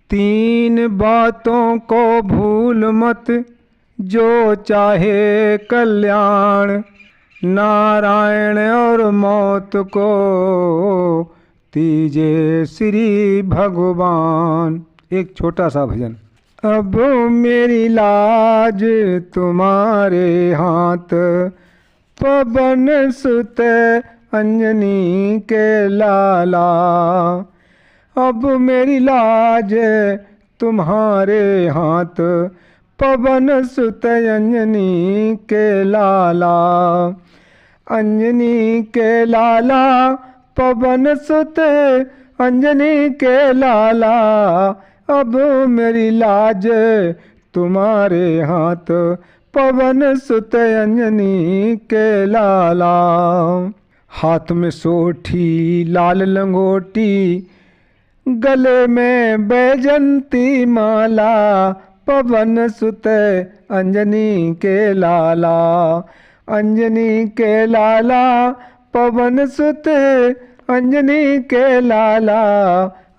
तीन बातों को भूल मत, जो चाहे कल्याण, नारायण और मौत को तीजे श्री भगवान। एक छोटा सा भजन। अब मेरी लाज तुम्हारे हाथ, पवन सुत अंजनी के लाला। अब मेरी लाज तुम्हारे हाथ, पवन सुत अंजनी के लाला। अंजनी के लाला, पवन सुत अंजनी के लाला। अब मेरी लाज तुम्हारे हाथ, पवन सुत अंजनी के लाला। हाथ में सोठी लाल लंगोटी, गले में बैजंती माला। पवन सुत अंजनी के लाला, अंजनी के लाला, पवन सुत अंजनी के लाला।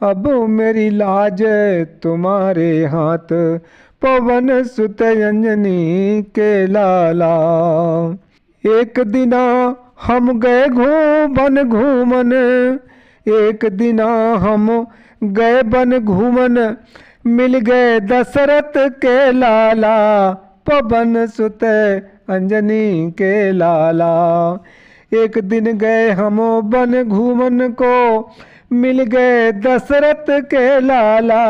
अब मेरी लाज तुम्हारे हाथ, पवन सुत अंजनी के लाला। एक दिना हम गए बन घूमन, एक दिना हम गए बन घूमन। मिल गए दशरथ के लाला, पवन सुत अंजनी के लाला। एक दिन गए हम बन घूमन को, मिल गए दशरथ के लाला,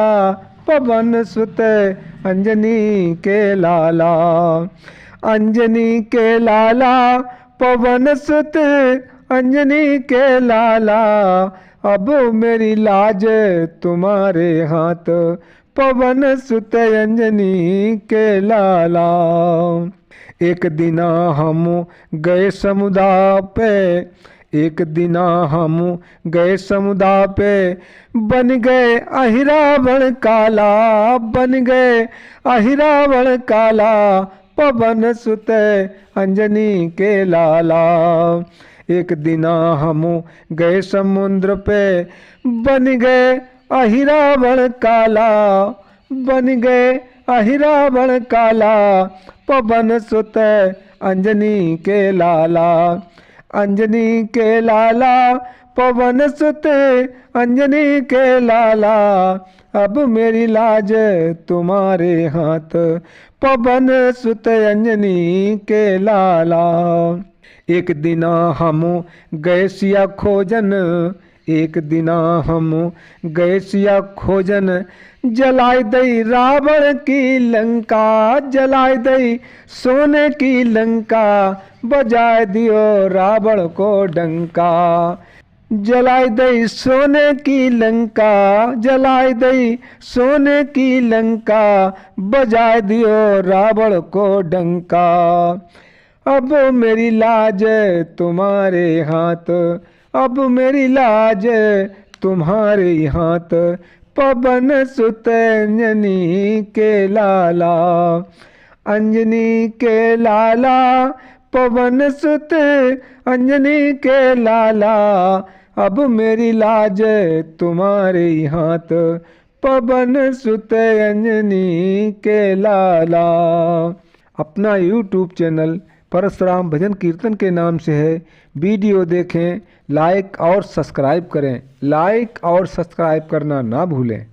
पवन सुत अंजनी के लाला। अंजनी के लाला, पवन सुत अंजनी के लाला। अब मेरी लाज तुम्हारे हाथ, पवन सुत अंजनी के लाला। एक दिना हम गए समुद्र पे, एक दिना हम गए समुद्र पे। बन गए अहिरावण काला, बन गए अहिरावण काला। पवन सुत अंजनी के लाला। एक दिना हम गए समुद्र पे, बन गए अहिरावण काला, बन गए अहिरावण काला। पवन सुत अंजनी के लाला, अंजनी के लाला, पवन सुत अंजनी के लाला। अब मेरी लाज तुम्हारे हाथ, पवन सुत अंजनी के लाला। एक दिना हम गए सिया खोजन, एक दिना हम गए सिया खोजन। जलाए दई रावण की लंका, जलाए दई सोने की लंका। बजाए दियो रावण को डंका, जलाए दई सोने की लंका, जलाए दई सोने की लंका। बजाए दियो रावण को डंका। अब मेरी लाज तुम्हारे हाथ, अब मेरी लाज तुम्हारे हाथ। पवन सुत अंजनी के लाला, अंजनी के लाला, पवन सुत अंजनी के लाला। अब मेरी लाज तुम्हारे हाथ, पवन सुत अंजनी के लाला। अपना YouTube चैनल परशुराम भजन कीर्तन के नाम से है। वीडियो देखें, लाइक और सब्सक्राइब करें। लाइक और सब्सक्राइब करना ना भूलें।